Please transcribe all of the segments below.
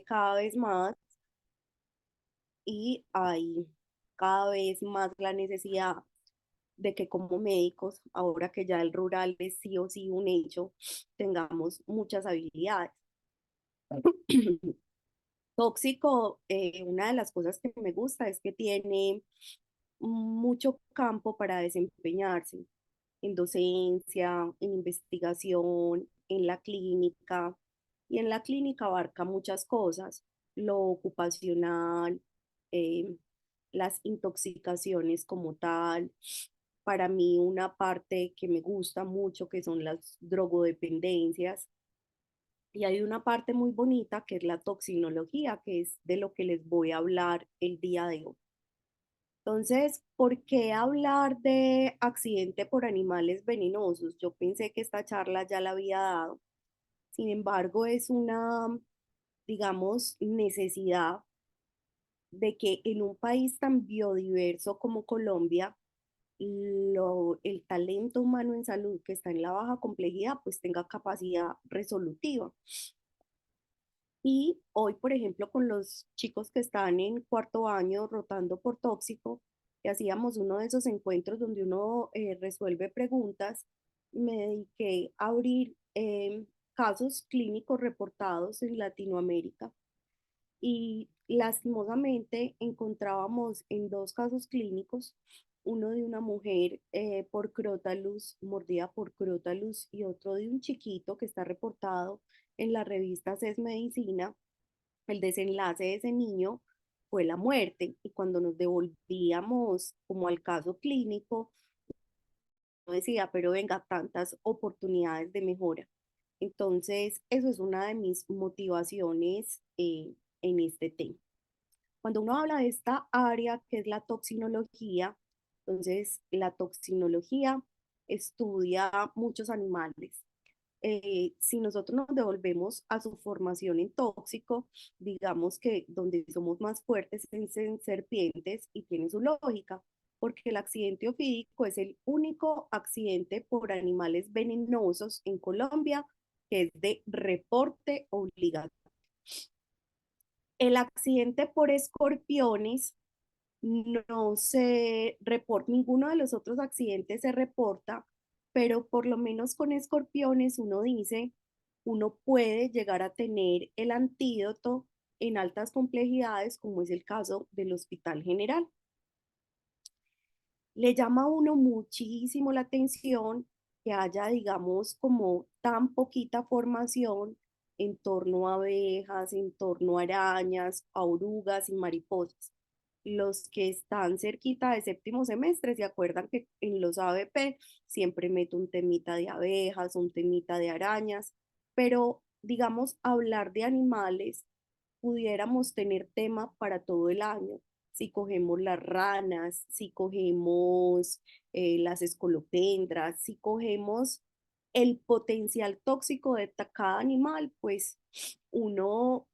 cada vez más y hay cada vez más la necesidad de que como médicos, ahora que ya el rural es sí o sí un hecho, tengamos muchas habilidades. Tóxico, una de las cosas que me gusta es que tiene mucho campo para desempeñarse en docencia, en investigación, en la clínica. Y en la clínica abarca muchas cosas, lo ocupacional, eh, las intoxicaciones como tal. Para mí una parte que me gusta mucho que son las drogodependencias. Y hay una parte muy bonita que es la toxinología, que es de lo que les voy a hablar el día de hoy. Entonces, ¿por qué hablar de accidente por animales venenosos? Yo pensé que esta charla ya la había dado. Sin embargo, es una, digamos, necesidad de que en un país tan biodiverso como Colombia, el talento humano en salud que está en la baja complejidad, pues tenga capacidad resolutiva. Y hoy, por ejemplo, con los chicos que están en cuarto año rotando por tóxico, que hacíamos uno de esos encuentros donde uno resuelve preguntas, me dediqué a abrir casos clínicos reportados en Latinoamérica y lastimosamente encontrábamos en dos casos clínicos, uno de una mujer por Crotalus, mordida por Crotalus, y otro de un chiquito que está reportado en la revista CES Medicina. El desenlace de ese niño fue la muerte y cuando nos devolvíamos como al caso clínico, decía, pero venga, tantas oportunidades de mejora. Entonces, eso es una de mis motivaciones en este tema. Cuando uno habla de esta área que es la toxinología, entonces la toxinología estudia muchos animales. Si nosotros nos devolvemos a su formación en tóxico, digamos que donde somos más fuertes es en serpientes y tiene su lógica, porque el accidente ofídico es el único accidente por animales venenosos en Colombia que es de reporte obligatorio. El accidente por escorpiones no se reporta, ninguno de los otros accidentes se reporta, pero por lo menos con escorpiones uno dice, uno puede llegar a tener el antídoto en altas complejidades, como es el caso del Hospital General. Le llama a uno muchísimo la atención que haya, digamos, como tan poquita formación en torno a abejas, en torno a arañas, a orugas y mariposas. Los que están cerquita de séptimo semestre se acuerdan que en los ABP siempre meto un temita de abejas, un temita de arañas, pero digamos, hablar de animales, pudiéramos tener tema para todo el año. Si cogemos las ranas, si cogemos las escolopendras, si cogemos el potencial tóxico de cada animal, pues uno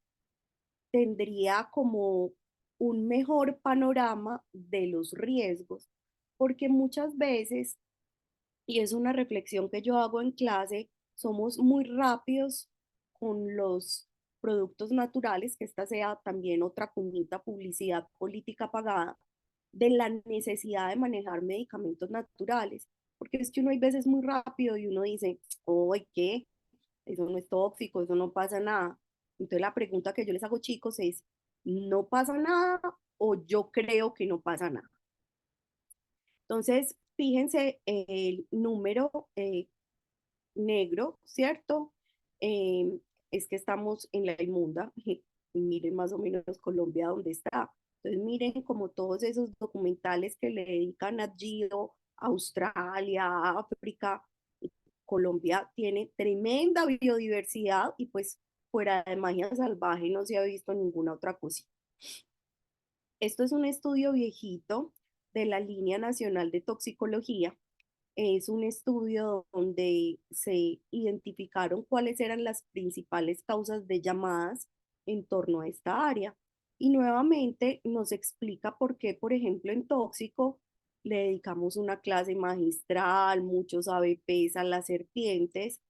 tendría como un mejor panorama de los riesgos, porque muchas veces, y es una reflexión que yo hago en clase, somos muy rápidos con los productos naturales, que esta sea también otra cuñita publicidad política pagada, de la necesidad de manejar medicamentos naturales, porque es que uno hay veces muy rápido y uno dice, ¡ay, qué! Eso no es tóxico, eso no pasa nada. Entonces la pregunta que yo les hago, chicos, es, ¿no pasa nada o yo creo que no pasa nada? Entonces, fíjense el número negro, ¿cierto? Eh, es que estamos en la inmunda. Miren más o menos Colombia dónde está. Entonces, miren como todos esos documentales que le dedican a Gio, Australia, África. Colombia tiene tremenda biodiversidad y pues fuera de magia salvaje no se ha visto ninguna otra cosa. Esto es un estudio viejito de la Línea Nacional de Toxicología. Es un estudio donde se identificaron cuáles eran las principales causas de llamadas en torno a esta área. Y nuevamente nos explica por qué, por ejemplo, en tóxico le dedicamos una clase magistral, muchos ABPs a las serpientes,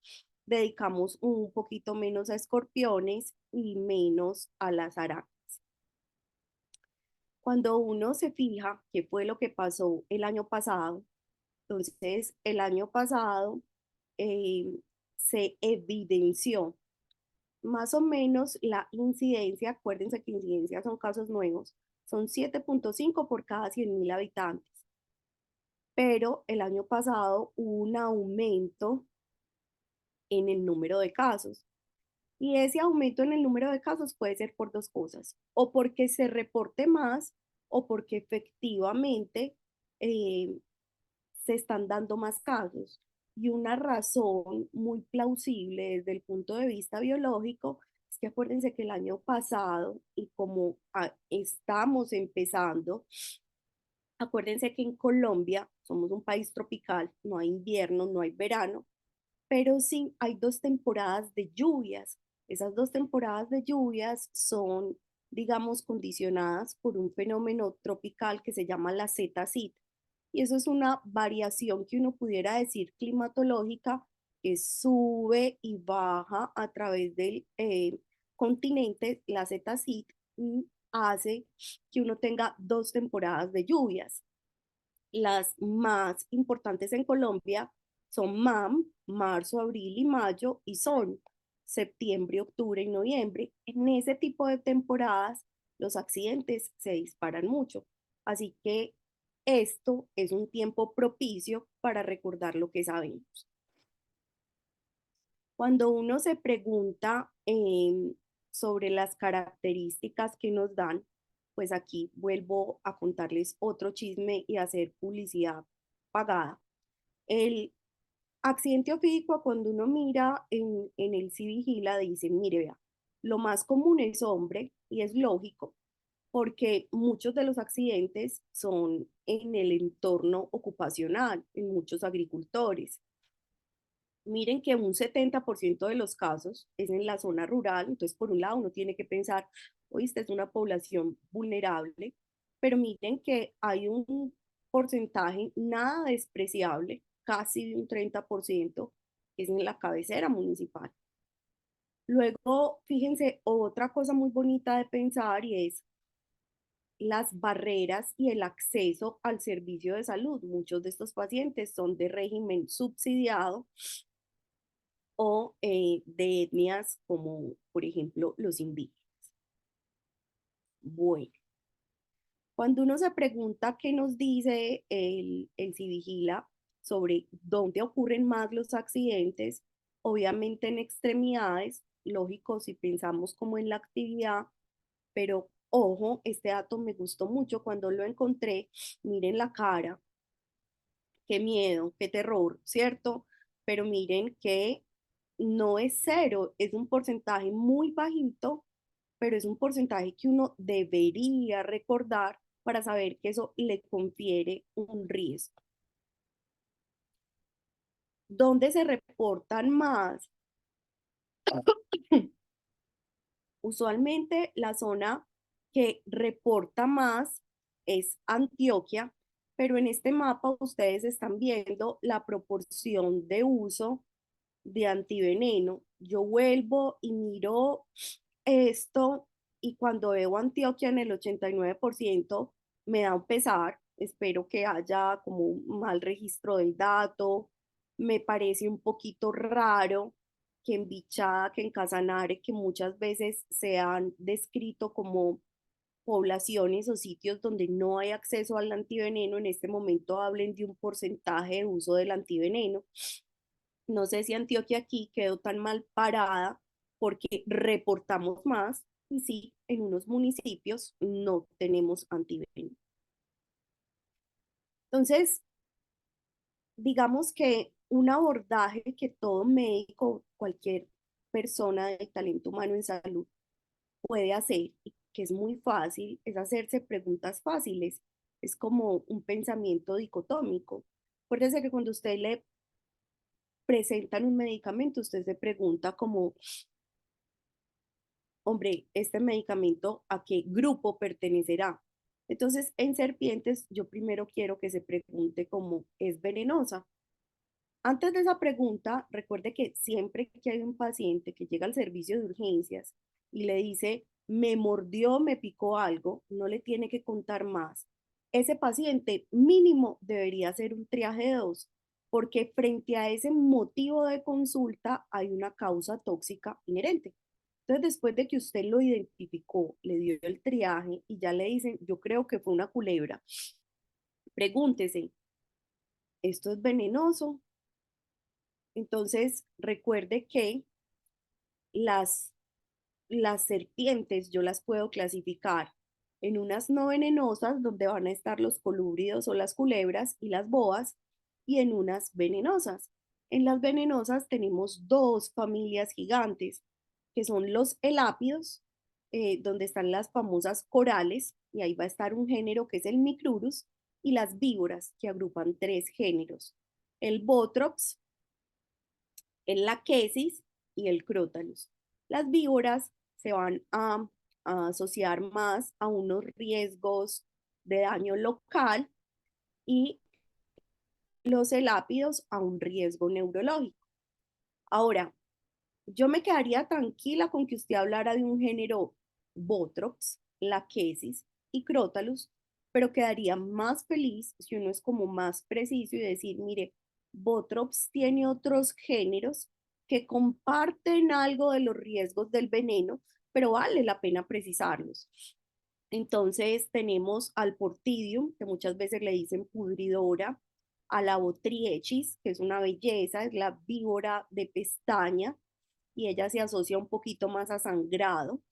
dedicamos un poquito menos a escorpiones y menos a las arañas. Cuando uno se fija qué fue lo que pasó el año pasado, entonces el año pasado eh, se evidenció más o menos la incidencia, acuérdense que incidencia son casos nuevos, son 7.5 por cada 100.000 habitantes, pero el año pasado hubo un aumento en el número de casos. Y ese aumento en el número de casos puede ser por dos cosas, o porque se reporte más o porque efectivamente eh, se están dando más casos. Y una razón muy plausible desde el punto de vista biológico es que acuérdense que el año pasado, y como estamos empezando, acuérdense que en Colombia somos un país tropical, no hay invierno, no hay verano, pero sí hay dos temporadas de lluvias. Esas dos temporadas de lluvias son, digamos, condicionadas por un fenómeno tropical que se llama la Z-CIT. Y eso es una variación que uno pudiera decir climatológica que sube y baja a través del continente. La Z-CIT hace que uno tenga dos temporadas de lluvias. Las más importantes en Colombia son MAM, marzo, abril y mayo, y son septiembre, octubre y noviembre. En ese tipo de temporadas, los accidentes se disparan mucho. Así que esto es un tiempo propicio para recordar lo que sabemos. Cuando uno se pregunta sobre las características que nos dan, pues aquí vuelvo a contarles otro chisme y hacer publicidad pagada. El accidente ofídico, cuando uno mira en el Civigila, dice, mire, vea, lo más común es hombre y es lógico porque muchos de los accidentes son en el entorno ocupacional, en muchos agricultores. Miren que un 70% de los casos es en la zona rural, entonces por un lado uno tiene que pensar, oye, esta es una población vulnerable, pero miren que hay un porcentaje nada despreciable, casi de un 30%, que es en la cabecera municipal. Luego, fíjense, otra cosa muy bonita de pensar y es las barreras y el acceso al servicio de salud. Muchos de estos pacientes son de régimen subsidiado o de etnias como, por ejemplo, los indígenas. Bueno, cuando uno se pregunta qué nos dice el Civigila sobre dónde ocurren más los accidentes, obviamente en extremidades, lógico si pensamos como en la actividad, pero ojo, este dato me gustó mucho cuando lo encontré, miren la cara, qué miedo, qué terror, ¿cierto? Pero miren que no es cero, es un porcentaje muy bajito, pero es un porcentaje que uno debería recordar para saber que eso le confiere un riesgo. ¿Dónde se reportan más? Usualmente la zona que reporta más es Antioquia, pero en este mapa ustedes están viendo la proporción de uso de antiveneno. Yo vuelvo y miro esto y cuando veo Antioquia en el 89% me da un pesar. Espero que haya como un mal registro del dato. Me parece un poquito raro que en Bichada, que en Casanare, que muchas veces se han descrito como poblaciones o sitios donde no hay acceso al antiveneno, en este momento hablen de un porcentaje de uso del antiveneno. No sé si Antioquia aquí quedó tan mal parada porque reportamos más y sí, en unos municipios no tenemos antiveneno. Entonces, digamos que un abordaje que todo médico, cualquier persona de talento humano en salud puede hacer y que es muy fácil, es hacerse preguntas fáciles. Es como un pensamiento dicotómico. Acuérdense que cuando usted le presentan un medicamento, usted se pregunta como, hombre, este medicamento a qué grupo pertenecerá. Entonces, en serpientes, yo primero quiero que se pregunte cómo es venenosa. Antes de esa pregunta, recuerde que siempre que hay un paciente que llega al servicio de urgencias y le dice, me mordió, me picó algo, no le tiene que contar más. Ese paciente mínimo debería hacer un triaje de dos, porque frente a ese motivo de consulta hay una causa tóxica inherente. Entonces, después de que usted lo identificó, le dio el triaje y ya le dicen, yo creo que fue una culebra, pregúntese, ¿esto es venenoso? Entonces, recuerde que las, las serpientes yo las puedo clasificar en unas no venenosas, donde van a estar los colúbridos o las culebras y las boas, y en unas venenosas. En las venenosas tenemos dos familias gigantes, que son los elápidos, donde están las famosas corales, y ahí va a estar un género que es el Micrurus, y las víboras, que agrupan tres géneros, el Botrops, el Lachesis y el Crotalus. Las víboras se van a asociar más a unos riesgos de daño local y los elápidos a un riesgo neurológico. Ahora, yo me quedaría tranquila con que usted hablara de un género Botrops, Lachesis y Crotalus, pero quedaría más feliz si uno es como más preciso y decir, mire, Botrops tiene otros géneros que comparten algo de los riesgos del veneno, pero vale la pena precisarlos. Entonces tenemos al Portidium, que muchas veces le dicen pudridora, a la Botriechis, que es una belleza, es la víbora de pestaña, y ella se asocia un poquito más a sangrado,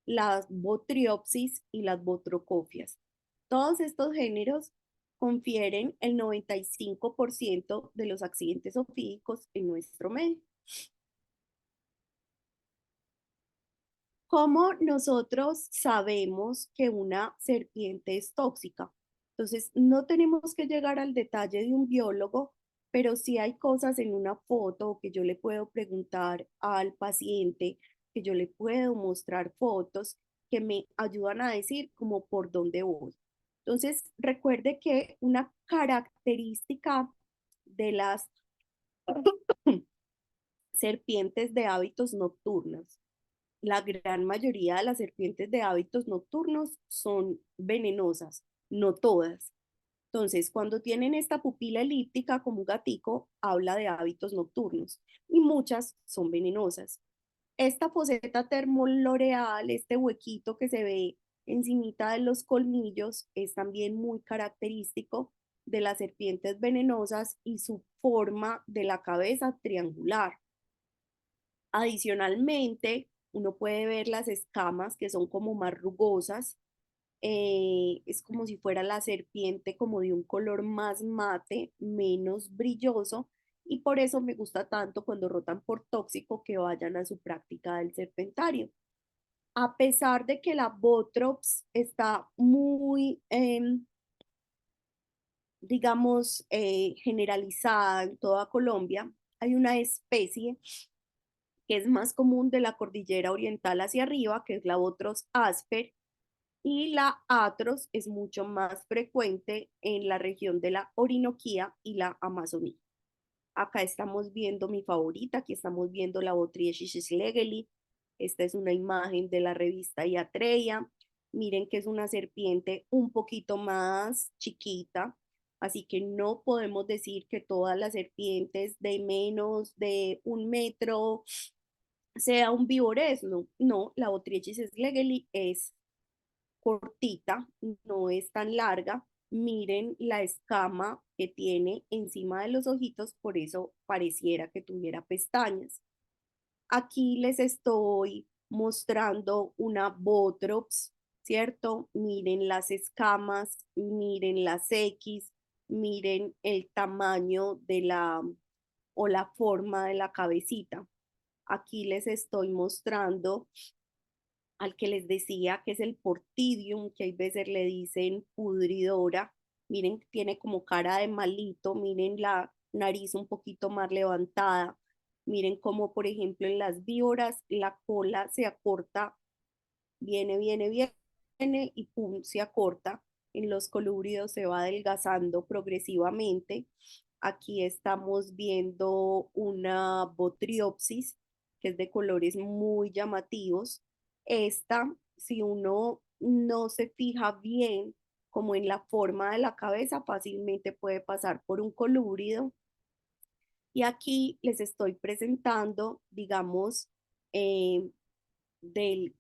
las Botriopsis y las Botrocofias. Todos estos géneros confieren el 95% de los accidentes ofídicos en nuestro medio. ¿Cómo nosotros sabemos que una serpiente es tóxica? Entonces, no tenemos que llegar al detalle de un biólogo, pero sí hay cosas en una foto que yo le puedo preguntar al paciente, que yo le puedo mostrar fotos que me ayudan a decir como por dónde voy. Entonces, recuerde que una característica de las serpientes de hábitos nocturnos, la gran mayoría de las serpientes de hábitos nocturnos son venenosas, no todas. Entonces, cuando tienen esta pupila elíptica como un gatico, habla de hábitos nocturnos y muchas son venenosas. Esta foseta termoloreal, este huequito que se ve encimita de los colmillos, es también muy característico de las serpientes venenosas y su forma de la cabeza triangular. Adicionalmente, uno puede ver las escamas que son como más rugosas, es como si fuera la serpiente como de un color más mate, menos brilloso, y por eso me gusta tanto cuando rotan por tóxico que vayan a su práctica del serpentario. A pesar de que la Botrops está muy, digamos, generalizada en toda Colombia, hay una especie que es más común de la cordillera oriental hacia arriba, que es la Botros asper, y la Atros es mucho más frecuente en la región de la Orinoquía y la Amazonía. Acá estamos viendo mi favorita, aquí estamos viendo la Botrytis legeli. Esta es una imagen de la revista Iatreia. Miren que es una serpiente un poquito más chiquita, así que no podemos decir que todas las serpientes de menos de 1 metro sea un víbores, no, no, la Botrytis legeli es cortita, no es tan larga. Miren la escama que tiene encima de los ojitos, por eso pareciera que tuviera pestañas. Aquí les estoy mostrando una Botrops, ¿cierto? Miren las escamas, miren las X, miren el tamaño de la o la forma de la cabecita. Aquí les estoy mostrando al que les decía que es el Portidium, que hay veces le dicen pudridora. Miren, tiene como cara de malito, miren la nariz un poquito más levantada. Miren como, por ejemplo, en las víboras la cola se acorta, viene y pum, se acorta. En los colúbridos se va adelgazando progresivamente. Aquí estamos viendo una botriopsis, que es de colores muy llamativos. Esta, si uno no se fija bien como en la forma de la cabeza, fácilmente puede pasar por un colúbrido. Y aquí les estoy presentando, digamos, eh, del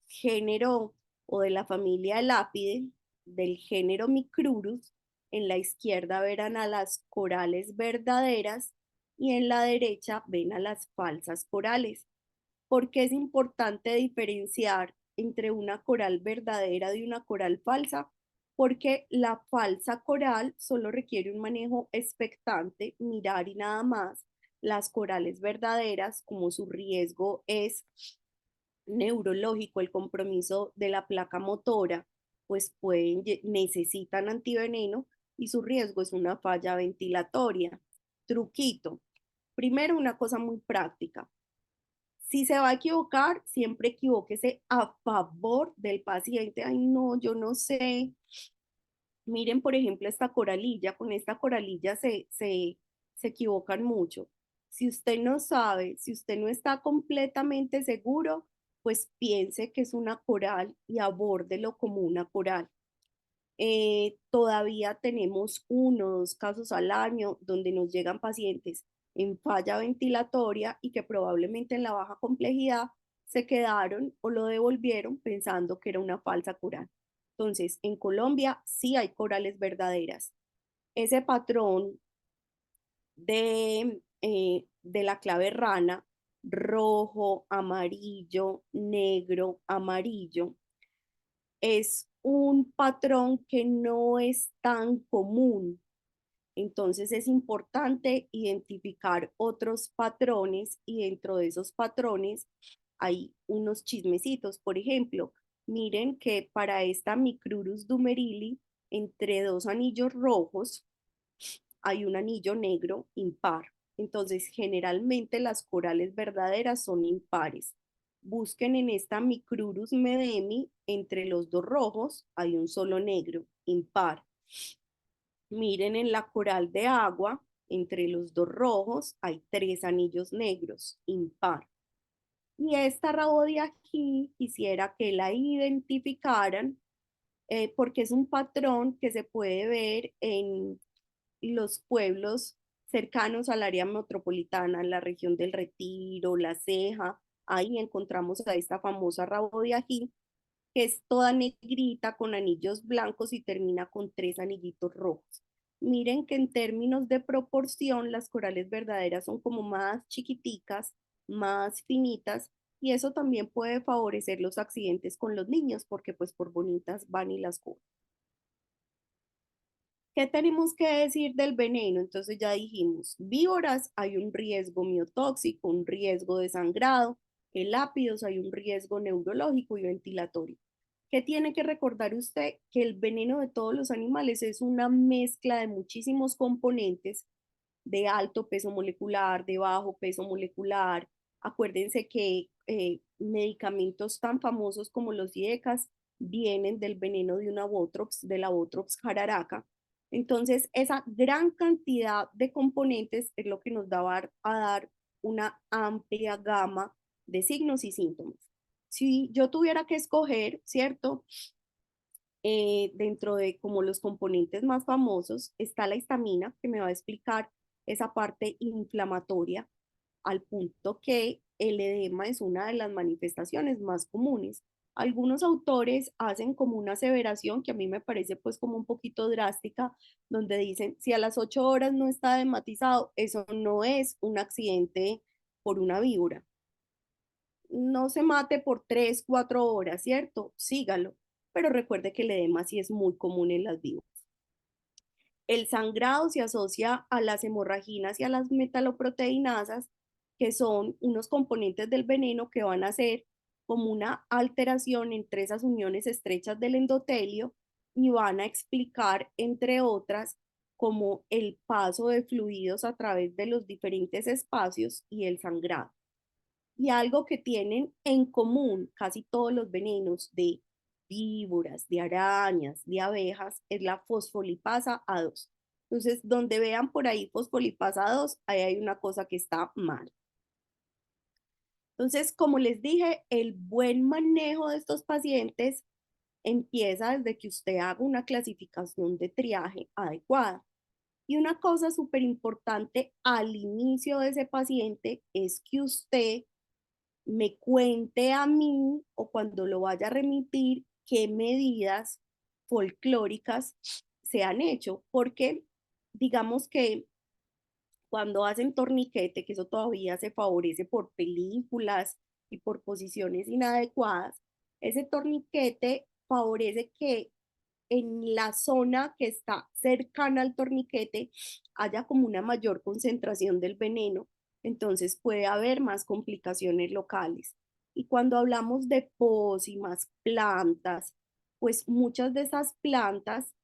género o de la familia Lápide, del género Micrurus. En la izquierda verán a las corales verdaderas y en la derecha ven a las falsas corales. ¿Por qué es importante diferenciar entre una coral verdadera de una coral falsa? Porque la falsa coral solo requiere un manejo expectante, mirar y nada más. Las corales verdaderas, como su riesgo es neurológico, el compromiso de la placa motora, pues necesitan antiveneno y su riesgo es una falla ventilatoria. Truquito. Primero, una cosa muy práctica. Si se va a equivocar, siempre equivóquese a favor del paciente. Ay, no, yo no sé. Miren, por ejemplo, esta coralilla. Con esta coralilla se equivocan mucho. Si usted no sabe, si usted no está completamente seguro, pues piense que es una coral y abórdelo como una coral. Todavía tenemos 1 o 2 casos al año donde nos llegan pacientes en falla ventilatoria y que probablemente en la baja complejidad se quedaron o lo devolvieron pensando que era una falsa coral. Entonces, en Colombia sí hay corales verdaderas. Ese patrón de la clave rana, rojo, amarillo, negro, amarillo, es un patrón que no es tan común. Entonces es importante identificar otros patrones y dentro de esos patrones hay unos chismecitos. Por ejemplo, miren que para esta Micrurus dumerili, entre 2 anillos rojos hay un anillo negro impar. Entonces, generalmente las corales verdaderas son impares. Busquen en esta Micrurus medemi, entre los 2 rojos hay un solo negro, impar. Miren en la coral de agua, entre los 2 rojos hay 3 anillos negros, impar. Y esta rabo de aquí quisiera que la identificaran porque es un patrón que se puede ver en los pueblos cercanos al área metropolitana, la región del Retiro, La Ceja. Ahí encontramos a esta famosa rabo de ají, que es toda negrita con anillos blancos y termina con 3 anillitos rojos. Miren que en términos de proporción, las corales verdaderas son como más chiquiticas, más finitas, y eso también puede favorecer los accidentes con los niños, porque pues por bonitas van y las comen. ¿Qué tenemos que decir del veneno? Entonces ya dijimos, víboras hay un riesgo miotóxico, un riesgo de sangrado, en lápidos hay un riesgo neurológico y ventilatorio. ¿Qué tiene que recordar usted? Que el veneno de todos los animales es una mezcla de muchísimos componentes de alto peso molecular, de bajo peso molecular. Acuérdense que medicamentos tan famosos como los IECAS vienen del veneno de una Botrops, de la Botrops jararaca. Entonces, esa gran cantidad de componentes es lo que nos va a dar una amplia gama de signos y síntomas. Si yo tuviera que escoger, ¿cierto? Dentro de como los componentes más famosos está la histamina, que me va a explicar esa parte inflamatoria, al punto que el edema es una de las manifestaciones más comunes. Algunos autores hacen como una aseveración que a mí me parece pues como un poquito drástica, donde dicen, si a las 8 horas no está edematizado, eso no es un accidente por una víbora. No se mate por 3, 4 horas, ¿cierto? Sígalo, pero recuerde que el edema sí es muy común en las víboras. El sangrado se asocia a las hemorraginas y a las metaloproteinasas, que son unos componentes del veneno que van a ser como una alteración entre esas uniones estrechas del endotelio y van a explicar, entre otras, como el paso de fluidos a través de los diferentes espacios y el sangrado. Y algo que tienen en común casi todos los venenos de víboras, de arañas, de abejas, es la fosfolipasa A2. Entonces, donde vean por ahí fosfolipasa 2, ahí hay una cosa que está mal. Entonces, como les dije, el buen manejo de estos pacientes empieza desde que usted haga una clasificación de triaje adecuada. Y una cosa súper importante al inicio de ese paciente es que usted me cuente a mí o cuando lo vaya a remitir qué medidas folclóricas se han hecho, porque digamos que cuando hacen torniquete, que eso todavía se favorece por películas y por posiciones inadecuadas, ese torniquete favorece que en la zona que está cercana al torniquete haya como una mayor concentración del veneno, entonces puede haber más complicaciones locales. Y cuando hablamos de pócimas, plantas, pues muchas de esas plantas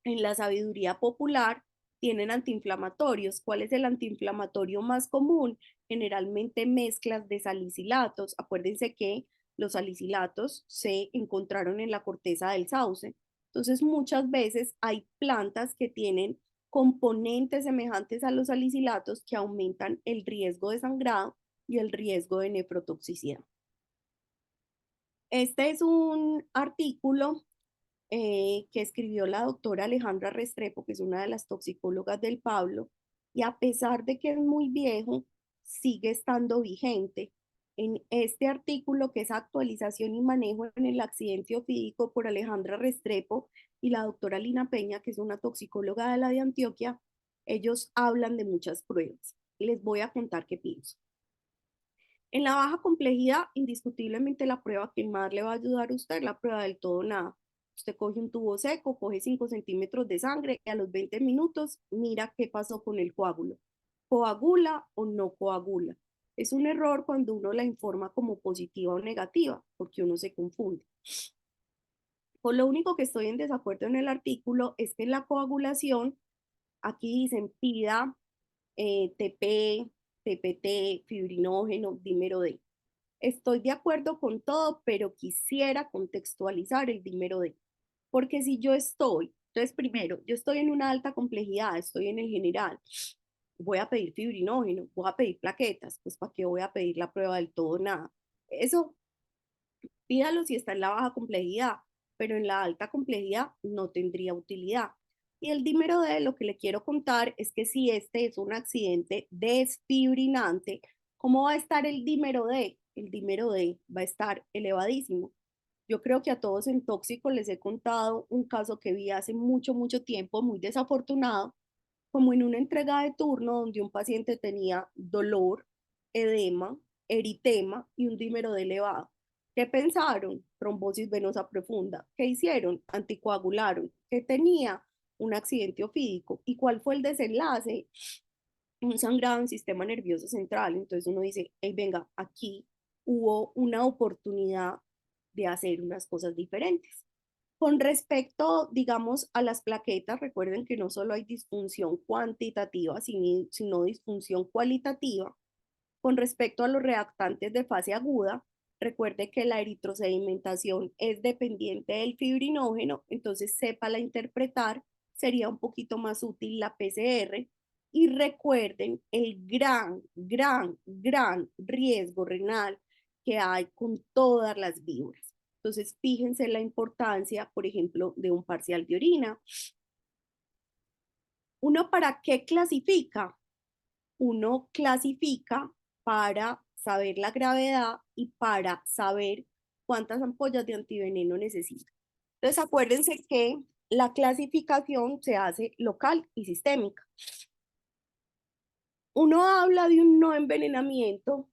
en la sabiduría popular tienen antiinflamatorios. ¿Cuál es el antiinflamatorio más común? Generalmente mezclas de salicilatos. Acuérdense que los salicilatos se encontraron en la corteza del sauce. Entonces, muchas veces hay plantas que tienen componentes semejantes a los salicilatos que aumentan el riesgo de sangrado y el riesgo de nefrotoxicidad. Este es un artículo que escribió la doctora Alejandra Restrepo, que es una de las toxicólogas del Pablo, y a pesar de que es muy viejo, sigue estando vigente. En este artículo, que es actualización y manejo en el accidente ofídico por Alejandra Restrepo y la doctora Lina Peña, que es una toxicóloga de la de Antioquia, ellos hablan de muchas pruebas. Y les voy a contar qué pienso. En la baja complejidad, indiscutiblemente la prueba que más le va a ayudar a usted es la prueba del todo nada. Usted coge un tubo seco, coge 5 centímetros de sangre y a los 20 minutos mira qué pasó con el coágulo. ¿Coagula o no coagula? Es un error cuando uno la informa como positiva o negativa, porque uno se confunde. Por lo único que estoy en desacuerdo en el artículo es que en la coagulación, aquí dicen pida TP, TPT, fibrinógeno, dímero D. Estoy de acuerdo con todo, pero quisiera contextualizar el dímero D. Porque si yo estoy, entonces primero, yo estoy en una alta complejidad, estoy en el general, voy a pedir fibrinógeno, voy a pedir plaquetas, pues ¿para qué voy a pedir la prueba del todo nada? Eso pídalo si está en la baja complejidad, pero en la alta complejidad no tendría utilidad. Y el dímero D, lo que le quiero contar es que si este es un accidente desfibrinante, ¿cómo va a estar el dímero D? El dímero D va a estar elevadísimo. Yo creo que a todos en tóxico les he contado un caso que vi hace mucho, mucho tiempo, muy desafortunado, como en una entrega de turno donde un paciente tenía dolor, edema, eritema y un dímero D elevado. ¿Qué pensaron? Trombosis venosa profunda. ¿Qué hicieron? Anticoagularon. ¿Qué tenía? Un accidente ofídico. ¿Y cuál fue el desenlace? Un sangrado en el sistema nervioso central. Entonces uno dice, hey, venga, aquí hubo una oportunidad de hacer unas cosas diferentes. Con respecto, digamos, a las plaquetas, recuerden que no solo hay disfunción cuantitativa, sino disfunción cualitativa. Con respecto a los reactantes de fase aguda, recuerde que la eritrosedimentación es dependiente del fibrinógeno, entonces sépala interpretar, sería un poquito más útil la PCR. Y recuerden el gran riesgo renal que hay con todas las víboras. Entonces, fíjense la importancia, por ejemplo, de un parcial de orina. ¿Uno para qué clasifica? Uno clasifica para saber la gravedad y para saber cuántas ampollas de antiveneno necesita. Entonces, acuérdense que la clasificación se hace local y sistémica. Uno habla de un no envenenamiento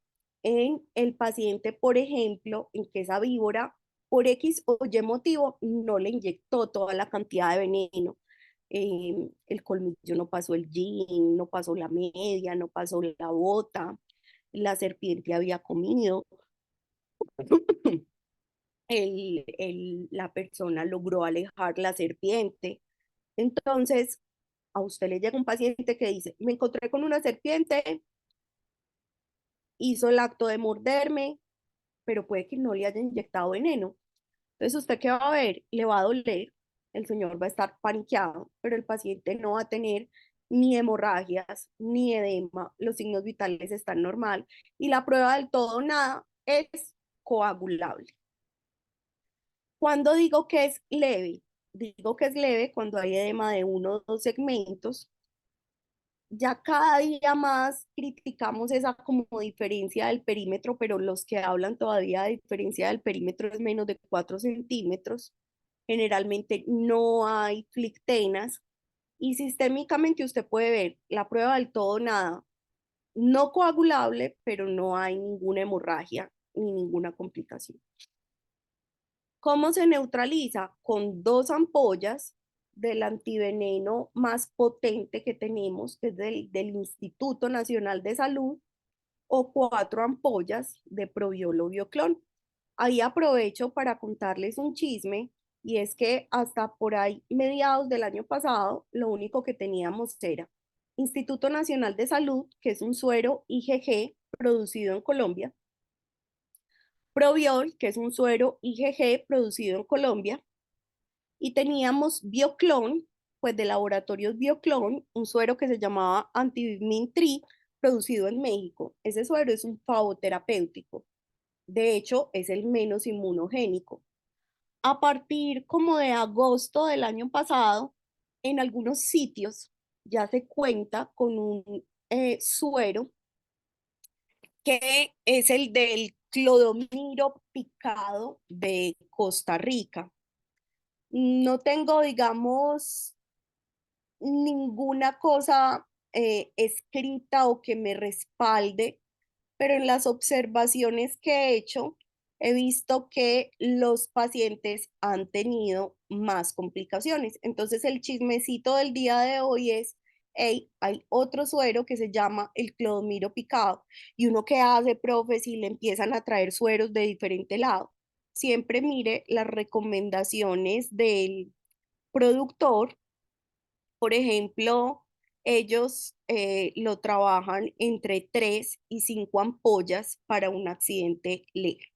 en el paciente, por ejemplo, en que esa víbora, por X o Y motivo, no le inyectó toda la cantidad de veneno. El colmillo no pasó el jean, no pasó la media, no pasó la bota, la serpiente había comido, la persona logró alejar la serpiente. Entonces, a usted le llega un paciente que dice, me encontré con una serpiente, hizo el acto de morderme, pero puede que no le haya inyectado veneno. Entonces, ¿usted qué va a ver? Le va a doler. el señor va a estar paniqueado, pero el paciente no va a tener ni hemorragias, ni edema, los signos vitales están normal y la prueba del todo nada es coagulable. Cuando digo que es leve, digo que es leve cuando hay edema de uno o dos segmentos. Ya cada día más criticamos esa como diferencia del perímetro, pero los que hablan todavía de diferencia del perímetro es menos de 4 centímetros. Generalmente no hay flictenas y sistémicamente usted puede ver la prueba del todo nada, no coagulable, pero no hay ninguna hemorragia ni ninguna complicación. ¿Cómo se neutraliza? Con dos ampollas del antiveneno más potente que tenemos, que es del Instituto Nacional de Salud, o cuatro ampollas de Probiolo Bioclon. Ahí aprovecho para contarles un chisme, y es que hasta por ahí mediados del año pasado, lo único que teníamos era Instituto Nacional de Salud, que es un suero IgG producido en Colombia, Probiol, que es un suero IgG producido en Colombia, y teníamos Bioclon, pues de laboratorios Bioclon, un suero que se llamaba Antivimin 3, producido en México. Ese suero es un favoterapéutico. De hecho, es el menos inmunogénico. A partir como de agosto del año pasado, en algunos sitios ya se cuenta con un suero que es el del clodomiro picado de Costa Rica. No tengo, digamos, ninguna cosa escrita o que me respalde, pero en las observaciones que he hecho, he visto que los pacientes han tenido más complicaciones. Entonces, el chismecito del día de hoy es, hey, hay otro suero que se llama el clodomiro picado. Y uno que hace, profe, si le empiezan a traer sueros de diferente lado, siempre mire las recomendaciones del productor. Por ejemplo, ellos lo trabajan entre 3 y 5 ampollas para un accidente leve.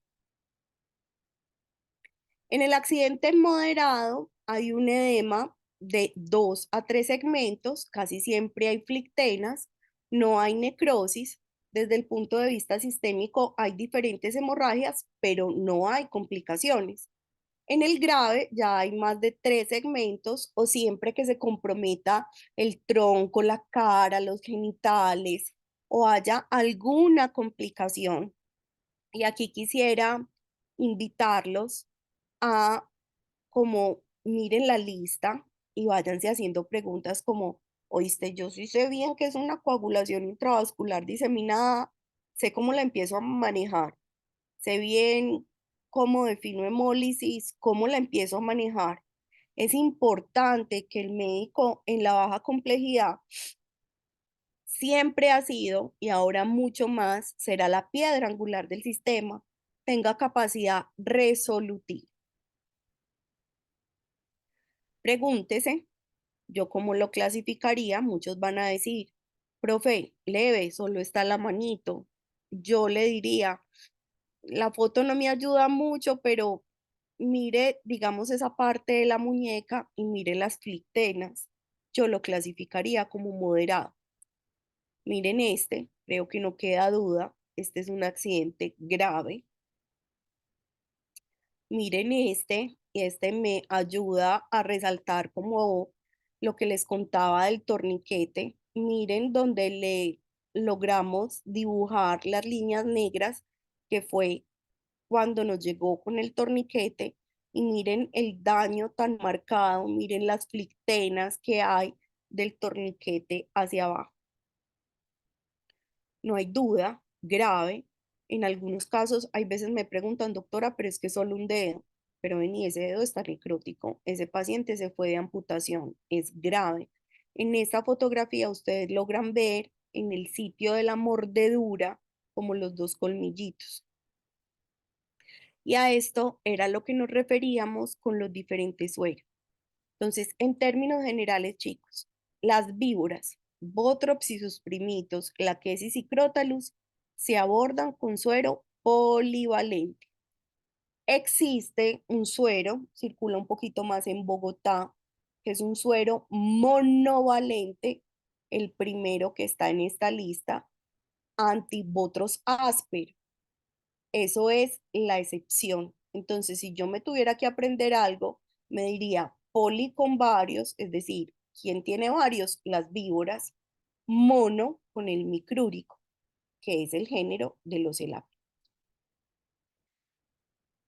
En el accidente moderado hay un edema de 2 a 3 segmentos, casi siempre hay flictenas, no hay necrosis. Desde el punto de vista sistémico hay diferentes hemorragias, pero no hay complicaciones. En el grave ya hay más de 3 segmentos o siempre que se comprometa el tronco, la cara, los genitales o haya alguna complicación. Y aquí quisiera invitarlos a como miren la lista y váyanse haciendo preguntas como, oíste, yo sí sé bien que es una coagulación intravascular diseminada, sé cómo la empiezo a manejar, sé bien cómo defino hemólisis, cómo la empiezo a manejar. Es importante que el médico en la baja complejidad siempre ha sido y ahora mucho más será la piedra angular del sistema, tenga capacidad resolutiva. Pregúntese, yo cómo lo clasificaría, muchos van a decir, profe, leve, solo está la manito. Yo le diría, la foto no me ayuda mucho, pero mire, digamos, esa parte de la muñeca y mire las clitenas. Yo lo clasificaría como moderado. Miren este, creo que no queda duda, este es un accidente grave. Miren este, y este me ayuda a resaltar como lo que les contaba del torniquete. Miren donde le logramos dibujar las líneas negras, que fue cuando nos llegó con el torniquete, y miren el daño tan marcado, miren las flictenas que hay del torniquete hacia abajo. No hay duda, grave. En algunos casos, hay veces me preguntan, doctora, pero es que solo un dedo, pero vení, ese dedo está necrótico, ese paciente se fue de amputación, es grave. En esta fotografía ustedes logran ver en el sitio de la mordedura como los dos colmillitos. Y a esto era lo que nos referíamos con los diferentes sueros. Entonces, en términos generales, chicos, las víboras, Botrops y sus primitos, Lachesis y Crotalus, se abordan con suero polivalente. Existe un suero, circula un poquito más en Bogotá, que es un suero monovalente, el primero que está en esta lista, antibotros asper. Eso es la excepción. Entonces, si yo me tuviera que aprender algo, me diría poli con varios, es decir, ¿quién tiene varios? Las víboras, mono con el micrúrico, que es el género de los elápicos.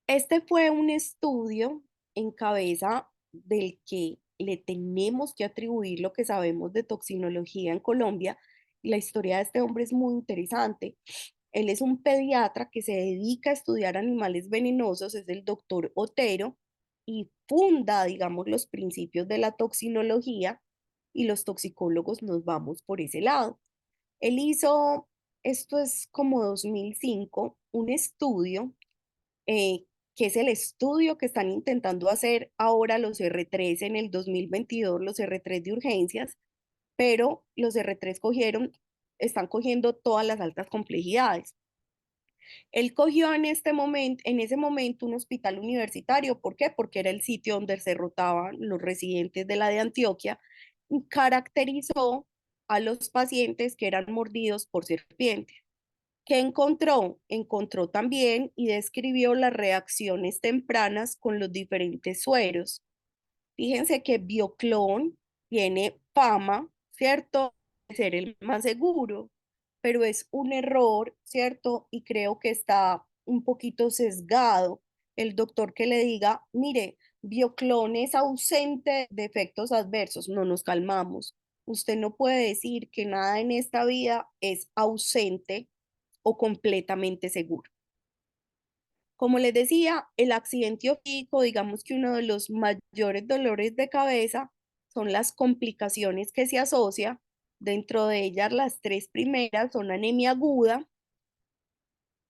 Este fue un estudio en cabeza del que le tenemos que atribuir lo que sabemos de toxinología en Colombia. La historia de este hombre es muy interesante. Él es un pediatra que se dedica a estudiar animales venenosos, es el doctor Otero, y funda, digamos, los principios de la toxinología, y los toxicólogos nos vamos por ese lado. Él hizo, esto es como 2005, un estudio eh, que es el estudio que están intentando hacer ahora los R3 en el 2022, los R3 de urgencias, pero los R3 están cogiendo todas las altas complejidades. Él cogió en ese momento un hospital universitario. ¿Por qué? Porque era el sitio donde se rotaban los residentes de la de Antioquia, y caracterizó a los pacientes que eran mordidos por serpientes. ¿Qué encontró? Encontró también y describió las reacciones tempranas con los diferentes sueros. Fíjense que Bioclon tiene fama, ¿cierto?, de ser el más seguro, pero es un error, ¿cierto? Y creo que está un poquito sesgado el doctor que le diga, mire, Bioclon es ausente de efectos adversos. No, nos calmamos. Usted no puede decir que nada en esta vida es ausente o completamente seguro. Como les decía, el accidente ofídico, digamos que uno de los mayores dolores de cabeza son las complicaciones que se asocia. Dentro de ellas, las tres primeras son anemia aguda,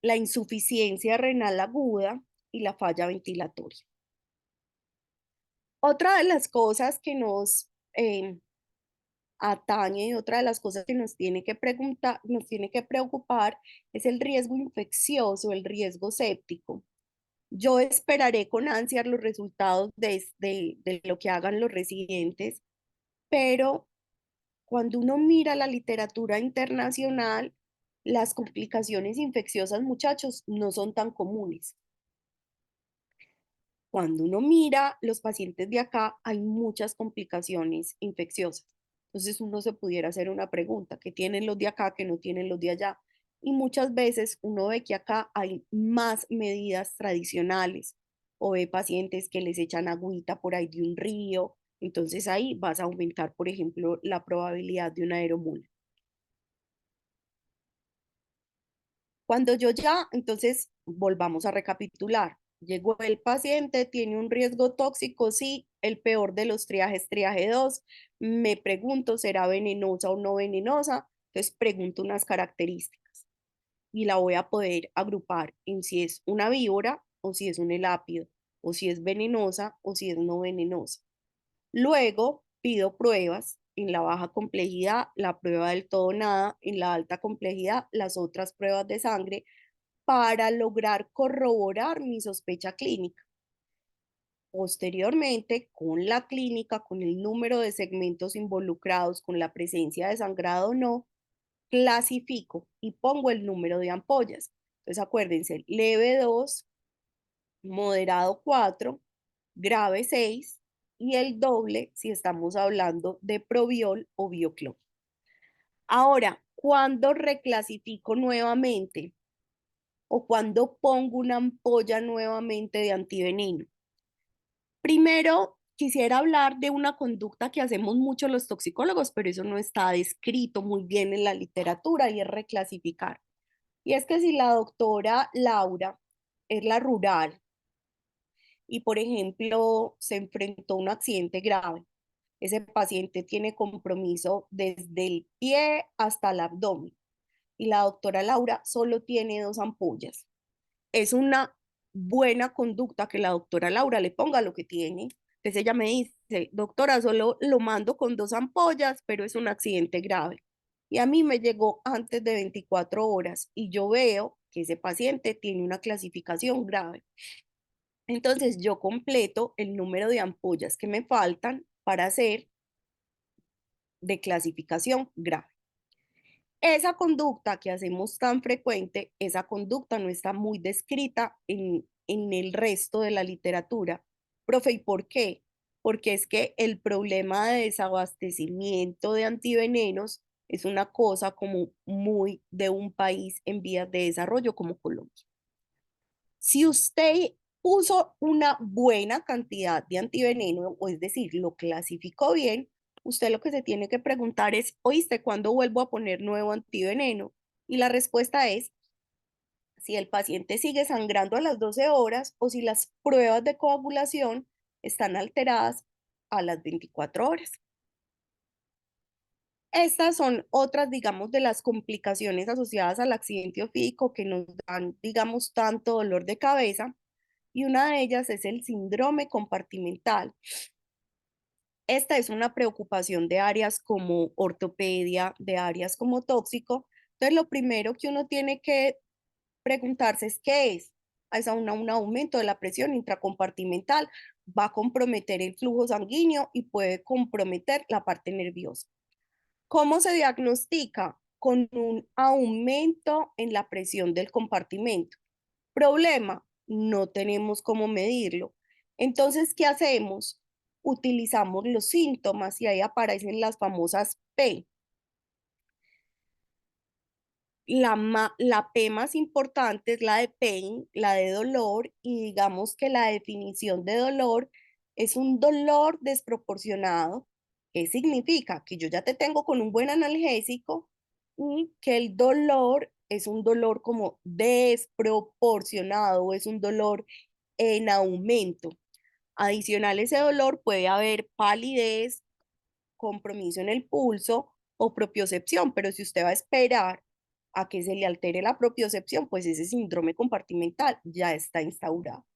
la insuficiencia renal aguda y la falla ventilatoria. Otra de las cosas que nos atañe, y otra de las cosas que nos tiene que preguntar, nos tiene que preocupar, es el riesgo infeccioso, el riesgo séptico. Yo esperaré con ansias los resultados de lo que hagan los residentes, pero cuando uno mira la literatura internacional, las complicaciones infecciosas, muchachos, no son tan comunes. Cuando uno mira los pacientes de acá, hay muchas complicaciones infecciosas. Entonces uno se pudiera hacer una pregunta: ¿qué tienen los de acá que no tienen los de allá? Y muchas veces uno ve que acá hay más medidas tradicionales, o ve pacientes que les echan agüita por ahí de un río. Entonces ahí vas a aumentar, por ejemplo, la probabilidad de una aeromula. Cuando yo ya, entonces volvamos a recapitular. Llegó el paciente, tiene un riesgo tóxico, sí, el peor de los triajes, triaje 2. Me pregunto, ¿será venenosa o no venenosa? Entonces pregunto unas características y la voy a poder agrupar en si es una víbora o si es un elápido, o si es venenosa o si es no venenosa. Luego pido pruebas: en la baja complejidad, la prueba del todo nada; en la alta complejidad, las otras pruebas de sangre, para lograr corroborar mi sospecha clínica. Posteriormente, con la clínica, con el número de segmentos involucrados, con la presencia de sangrado o no, clasifico y pongo el número de ampollas. Entonces, acuérdense: leve 2, moderado 4, grave 6, y el doble si estamos hablando de Proviol o Bioclon. Ahora, ¿cuándo reclasifico nuevamente o cuándo pongo una ampolla nuevamente de antiveneno? Primero, quisiera hablar de una conducta que hacemos mucho los toxicólogos, pero eso no está descrito muy bien en la literatura, y es reclasificar. Y es que si la doctora Laura es la rural y, por ejemplo, se enfrentó a un accidente grave, ese paciente tiene compromiso desde el pie hasta el abdomen, y la doctora Laura solo tiene 2 ampollas. Es una buena conducta que la doctora Laura le ponga lo que tiene. Entonces ella me dice: doctora, solo lo mando con 2 ampollas, pero es un accidente grave. Y a mí me llegó antes de 24 horas y yo veo que ese paciente tiene una clasificación grave. Entonces yo completo el número de ampollas que me faltan para hacer de clasificación grave. Esa conducta que hacemos tan frecuente, esa conducta no está muy descrita en el resto de la literatura. Profe, ¿y por qué? Porque es que el problema de desabastecimiento de antivenenos es una cosa como muy de un país en vías de desarrollo como Colombia. Si usted puso una buena cantidad de antiveneno, o es decir, lo clasificó bien, usted lo que se tiene que preguntar es, ¿oíste cuándo vuelvo a poner nuevo antiveneno? Y la respuesta es si el paciente sigue sangrando a las 12 horas o si las pruebas de coagulación están alteradas a las 24 horas. Estas son otras, digamos, de las complicaciones asociadas al accidente ofídico que nos dan, digamos, tanto dolor de cabeza, y una de ellas es el síndrome compartimental. Esta es una preocupación de áreas como ortopedia, de áreas como tóxico. Entonces, lo primero que uno tiene que preguntarse es qué es. Es un aumento de la presión intracompartimental, va a comprometer el flujo sanguíneo y puede comprometer la parte nerviosa. ¿Cómo se diagnostica? Con un aumento en la presión del compartimento. Problema, no tenemos cómo medirlo. Entonces, ¿qué hacemos? Utilizamos los síntomas y ahí aparecen las famosas P. La P más importante es la de pain, la de dolor, y digamos que la definición de dolor es un dolor desproporcionado. ¿Qué significa? Que yo ya te tengo con un buen analgésico y que el dolor es un dolor como desproporcionado, es un dolor en aumento. Adicional a ese dolor puede haber palidez, compromiso en el pulso o propiocepción, pero si usted va a esperar a que se le altere la propiocepción, pues ese síndrome compartimental ya está instaurado.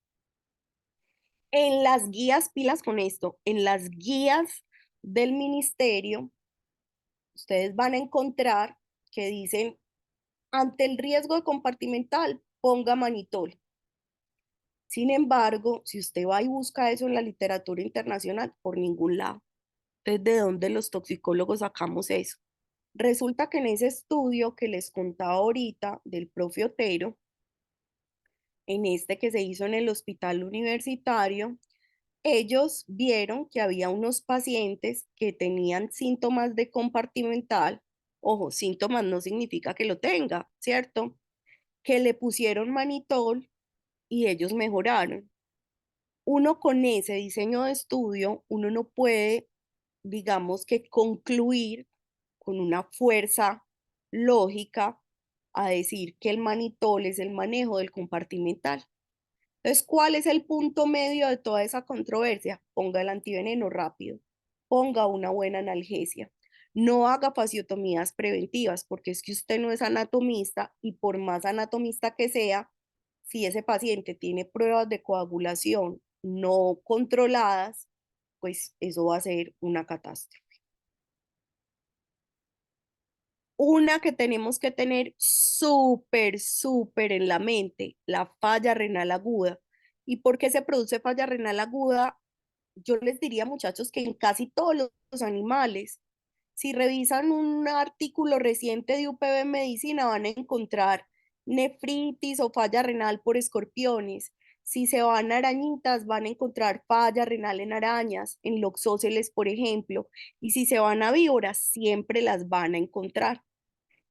En las guías, pilas con esto, en las guías del ministerio, ustedes van a encontrar que dicen, ante el riesgo de compartimental, ponga manitol. Sin embargo, si usted va y busca eso en la literatura internacional, por ningún lado. Entonces, ¿de dónde los toxicólogos sacamos eso? Resulta que en ese estudio que les contaba ahorita del profe Otero, en este que se hizo en el hospital universitario, ellos vieron que había unos pacientes que tenían síntomas de compartimental. Ojo, síntomas no significa que lo tenga, ¿cierto? Que le pusieron manitol y ellos mejoraron. Uno con ese diseño de estudio, uno no puede, digamos que concluir con una fuerza lógica a decir que el manitol es el manejo del compartimental. Entonces, ¿cuál es el punto medio de toda esa controversia? Ponga el antiveneno rápido, ponga una buena analgesia, no haga fasiotomías preventivas, porque es que usted no es anatomista y por más anatomista que sea, si ese paciente tiene pruebas de coagulación no controladas, pues eso va a ser una catástrofe. Una que tenemos que tener súper en la mente, la falla renal aguda. ¿Y por qué se produce falla renal aguda? Yo les diría, muchachos, que en casi todos los animales, si revisan un artículo reciente de UPB Medicina, van a encontrar nefritis o falla renal por escorpiones. Si se van a arañitas, van a encontrar falla renal en arañas, en loxóceles, por ejemplo. Y si se van a víboras, siempre las van a encontrar.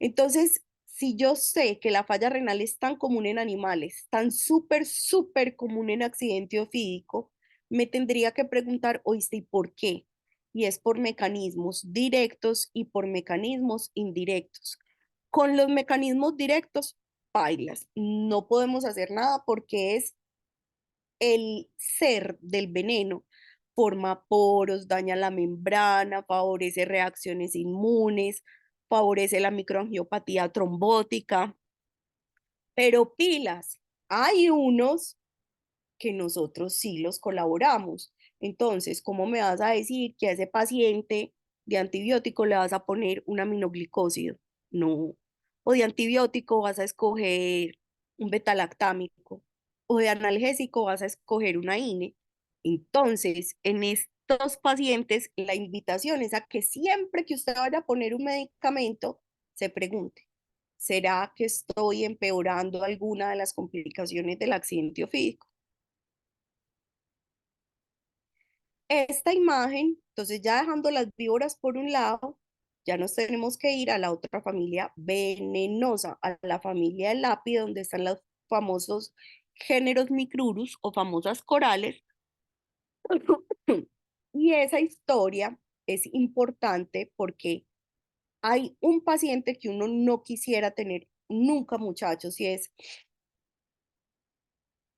Entonces, si yo sé que la falla renal es tan común en animales, tan súper común en accidente ofídico, me tendría que preguntar, oíste, ¿y por qué? Y es por mecanismos directos y por mecanismos indirectos. Con los mecanismos directos, bailas, no podemos hacer nada porque es el ser del veneno. Forma poros, daña la membrana, favorece reacciones inmunes, favorece la microangiopatía trombótica, pero pilas, hay unos que nosotros sí los colaboramos. Entonces, ¿cómo me vas a decir que a ese paciente de antibiótico le vas a poner un aminoglicósido? No. O de antibiótico vas a escoger un betalactámico. o de analgésico vas a escoger una INE. Entonces, en estos pacientes, la invitación es a que siempre que usted vaya a poner un medicamento, se pregunte, ¿será que estoy empeorando alguna de las complicaciones del accidente ofídico? Esta imagen, entonces ya dejando las víboras por un lado, ya nos tenemos que ir a la otra familia venenosa, a la familia del lápiz, donde están los famosos géneros micrurus o famosas corales. Y esa historia es importante porque hay un paciente que uno no quisiera tener nunca, muchachos, y es,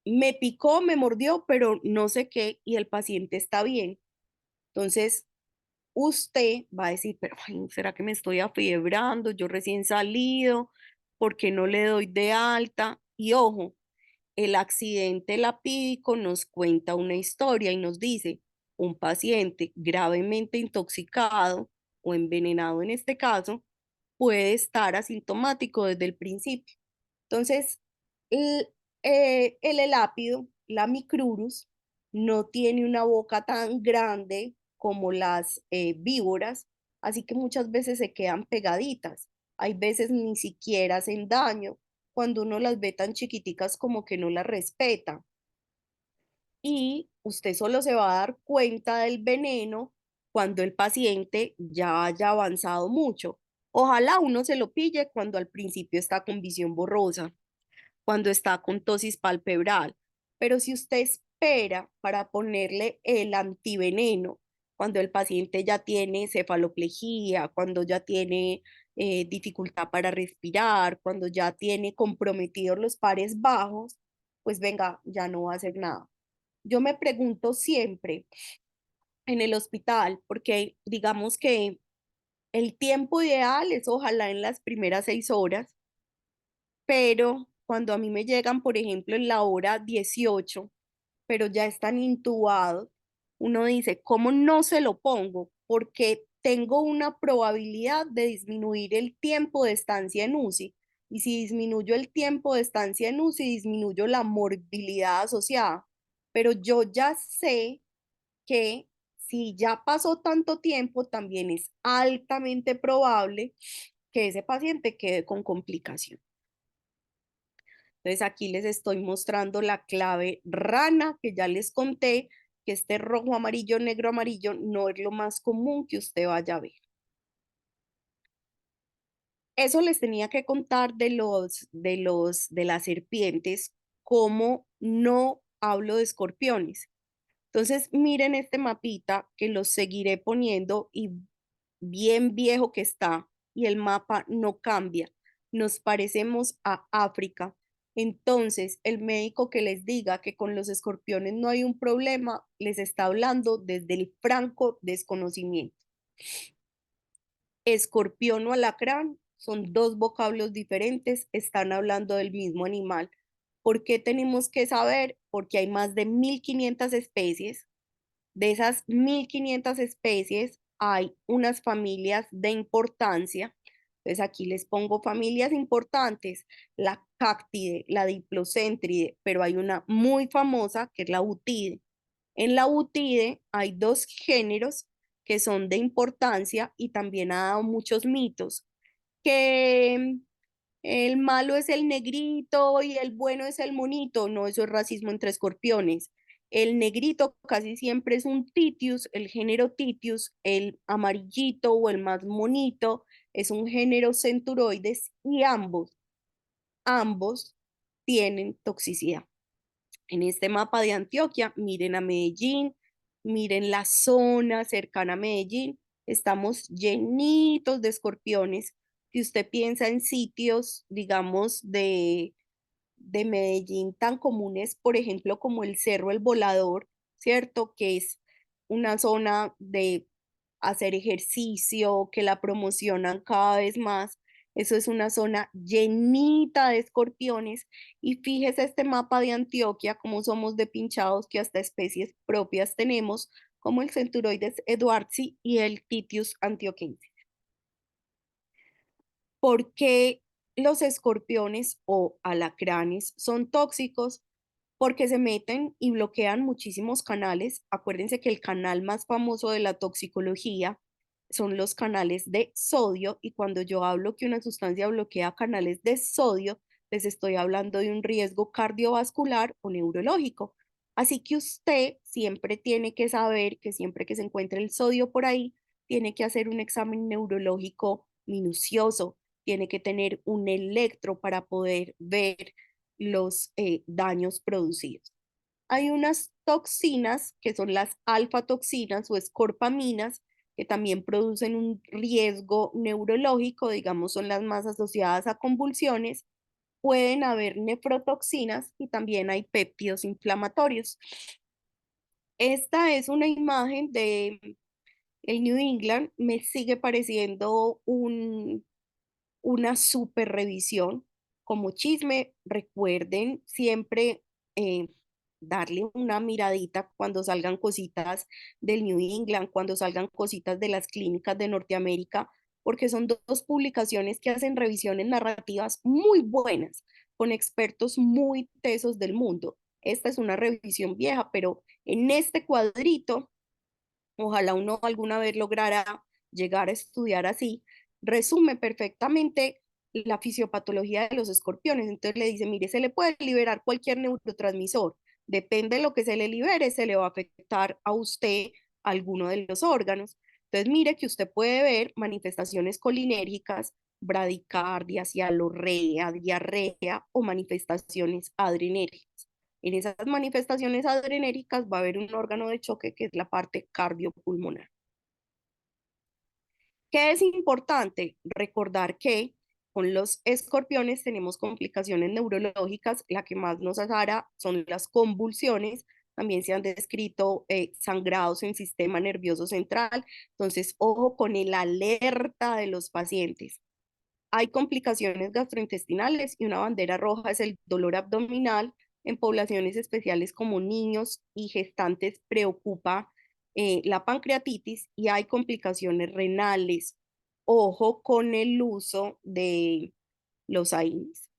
me picó, me mordió, pero no sé qué, y el paciente está bien. Entonces, usted va a decir, pero ay, ¿será que me estoy afiebrando? Yo recién salido, ¿por qué no le doy de alta? Y ojo, el accidente lapídico nos cuenta una historia y nos dice, un paciente gravemente intoxicado o envenenado en este caso, puede estar asintomático desde el principio. Entonces, el, el elápido, la micrurus, no tiene una boca tan grande como las víboras, así que muchas veces se quedan pegaditas. Hay veces ni siquiera hacen daño cuando uno las ve tan chiquiticas como que no las respeta. Y usted solo se va a dar cuenta del veneno cuando el paciente ya haya avanzado mucho. Ojalá uno se lo pille cuando al principio está con visión borrosa, cuando está con tosis palpebral. Pero si usted espera para ponerle el antiveneno, cuando el paciente ya tiene cefaloplejía, cuando ya tiene dificultad para respirar, cuando ya tiene comprometidos los pares bajos, pues venga, ya no va a hacer nada. Yo me pregunto siempre en el hospital, porque digamos que el tiempo ideal es ojalá en las primeras 6 horas, pero cuando a mí me llegan, por ejemplo, en la hora 18, pero ya están intubados, uno dice, ¿cómo no se lo pongo? Porque tengo una probabilidad de disminuir el tiempo de estancia en UCI. Y si disminuyo el tiempo de estancia en UCI, disminuyo la morbilidad asociada. Pero yo ya sé que si ya pasó tanto tiempo, también es altamente probable que ese paciente quede con complicación. Entonces aquí les estoy mostrando la clave rana que ya les conté, que este rojo, amarillo, negro, amarillo no es lo más común que usted vaya a ver. Eso les tenía que contar de las serpientes, como no hablo de escorpiones. Entonces, miren este mapita que los seguiré poniendo y bien viejo que está y el mapa no cambia. Nos parecemos a África. Entonces, el médico que les diga que con los escorpiones no hay un problema, les está hablando desde el franco desconocimiento. Escorpión o alacrán son dos vocablos diferentes, están hablando del mismo animal. ¿Por qué tenemos que saber? Porque hay más de 1500 especies. De esas 1500 especies hay unas familias de importancia. Entonces aquí les pongo familias importantes, la cáctide, la diplocéntride, pero hay una muy famosa que es la butide. En la butide hay dos géneros que son de importancia y también ha dado muchos mitos, que el malo es el negrito y el bueno es el monito. No, eso es racismo entre escorpiones. El negrito casi siempre es un Titius, el género Titius, el amarillito o el más monito es un género Centuroides y ambos tienen toxicidad. En este mapa de Antioquia, miren a Medellín, miren la zona cercana a Medellín, estamos llenitos de escorpiones. Si usted piensa en sitios, digamos, de Medellín tan comunes, por ejemplo, como el Cerro El Volador, ¿cierto? Que es una zona de hacer ejercicio, que la promocionan cada vez más. Eso es una zona llenita de escorpiones. Y fíjese este mapa de Antioquia, como somos de pinchados, que hasta especies propias tenemos, como el Centuroides edwardsi y el Titius antioquense. ¿Por qué los escorpiones o alacranes son tóxicos? porque se meten y bloquean muchísimos canales. Acuérdense que el canal más famoso de la toxicología son los canales de sodio, y cuando yo hablo que una sustancia bloquea canales de sodio, les estoy hablando de un riesgo cardiovascular o neurológico. Así que usted siempre tiene que saber que siempre que se encuentre el sodio por ahí, tiene que hacer un examen neurológico minucioso, tiene que tener un electro para poder ver los daños producidos. Hay unas toxinas que son las alfa toxinas o escorpaminas que también producen un riesgo neurológico, digamos, son las más asociadas a convulsiones. Pueden haber nefrotoxinas y también hay péptidos inflamatorios. Esta es una imagen de el New England. Me sigue pareciendo una super revisión. Como chisme, recuerden siempre eh, darle una miradita cuando salgan cositas del New England, cuando salgan cositas de las clínicas de Norteamérica, porque son dos publicaciones que hacen revisiones narrativas muy buenas, con expertos muy tesos del mundo. Esta es una revisión vieja, pero en este cuadrito, ojalá uno alguna vez lograra llegar a estudiar así, resume perfectamente la fisiopatología de los escorpiones. Entonces le dice, mire, se le puede liberar cualquier neurotransmisor. Depende de lo que se le libere, se le va a afectar a usted alguno de los órganos. Entonces mire que usted puede ver manifestaciones colinérgicas, bradicardia, cialorrea, diarrea o manifestaciones adrenérgicas. En esas manifestaciones adrenérgicas va a haber un órgano de choque que es la parte cardiopulmonar. ¿Qué es importante? Recordar que con los escorpiones tenemos complicaciones neurológicas. La que más nos azara son las convulsiones. También se han descrito sangrados en sistema nervioso central. Entonces, ojo con el alerta de los pacientes. Hay complicaciones gastrointestinales y una bandera roja es el dolor abdominal. En poblaciones especiales como niños y gestantes preocupa la pancreatitis, y hay complicaciones renales. Ojo con el uso de los AINES.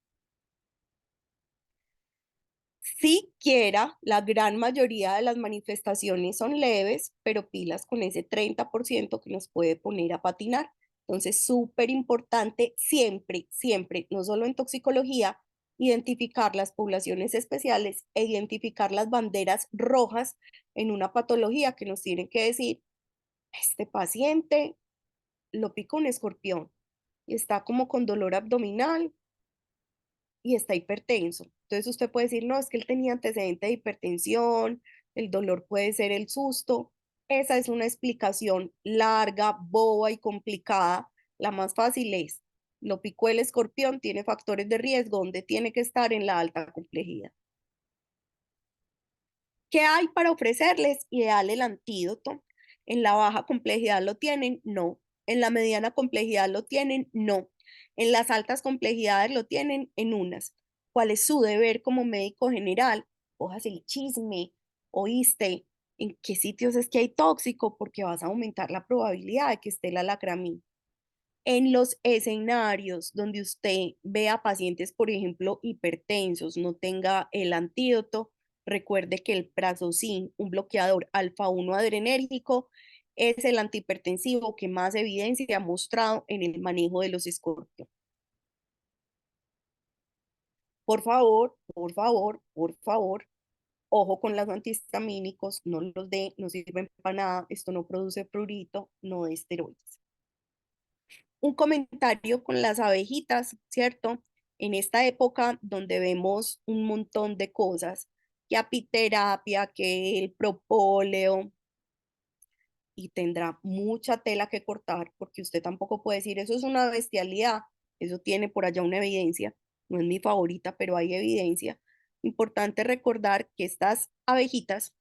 Siquiera la gran mayoría de las manifestaciones son leves, pero pilas con ese 30% que nos puede poner a patinar. Entonces, súper importante siempre, siempre, no solo en toxicología, identificar las poblaciones especiales e identificar las banderas rojas en una patología que nos tienen que decir, este paciente lo pica un escorpión y está como con dolor abdominal y está hipertenso. Entonces usted puede decir, no, es que él tenía antecedente de hipertensión, el dolor puede ser el susto. Esa es una explicación larga, boba y complicada. La más fácil es, lo picó el escorpión, tiene factores de riesgo, donde tiene que estar en la alta complejidad. ¿Qué hay para ofrecerles? Ideal el antídoto. En la baja complejidad lo tienen, no. En la mediana complejidad lo tienen, no. En las altas complejidades lo tienen en unas. ¿Cuál es su deber como médico general? Cojas el chisme, oíste, en qué sitios es que hay tóxico, porque vas a aumentar la probabilidad de que esté el alacramín. En los escenarios donde usted vea pacientes, por ejemplo, hipertensos, no tenga el antídoto, recuerde que el prazosin, un bloqueador alfa-1 adrenérgico, es el antihipertensivo que más evidencia ha mostrado en el manejo de los escorpiones. Por favor, por favor, por favor, ojo con los antihistamínicos, no los dé, no sirven para nada, esto no produce prurito, no de esteroides. Un comentario con las abejitas, ¿cierto? En esta época donde vemos un montón de cosas, que apiterapia, que el propóleo, y tendrá mucha tela que cortar, porque usted tampoco puede decir, eso es una bestialidad, eso tiene por allá una evidencia, no es mi favorita, pero hay evidencia. Importante recordar que estas abejitas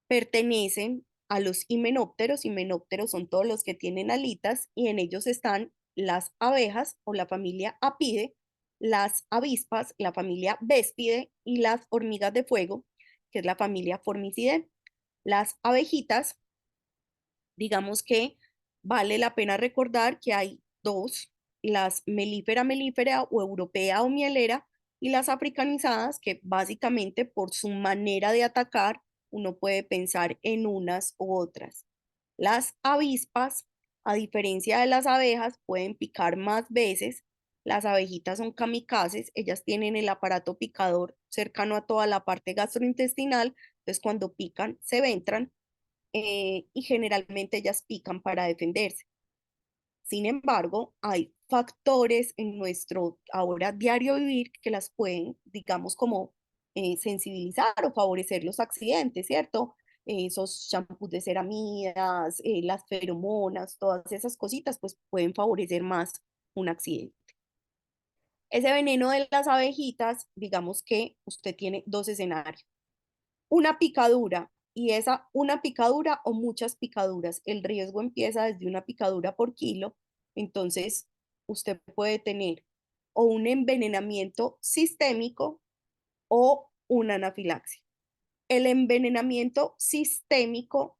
pertenecen a los himenópteros. Himenópteros son todos los que tienen alitas, y en ellos están las abejas o la familia Apide, las avispas, la familia Véspide, y las hormigas de fuego, que es la familia Formicidae. Las abejitas, digamos que vale la pena recordar que hay dos, las melífera melífera o europea o mielera, y las africanizadas, que básicamente por su manera de atacar, uno puede pensar en unas u otras. Las avispas, a diferencia de las abejas, pueden picar más veces. Las abejitas son kamikazes, ellas tienen el aparato picador cercano a toda la parte gastrointestinal, entonces cuando pican se ventran y generalmente ellas pican para defenderse. Sin embargo, hay factores en nuestro ahora diario vivir que las pueden, digamos, como sensibilizar o favorecer los accidentes, ¿cierto? Esos champús de ceramidas, las feromonas, todas esas cositas, pues pueden favorecer más un accidente. Ese veneno de las abejitas, digamos que usted tiene dos escenarios. Una picadura y esa una picadura o muchas picaduras. El riesgo empieza desde una picadura por kilo, entonces usted puede tener o un envenenamiento sistémico o una anafilaxia. El envenenamiento sistémico,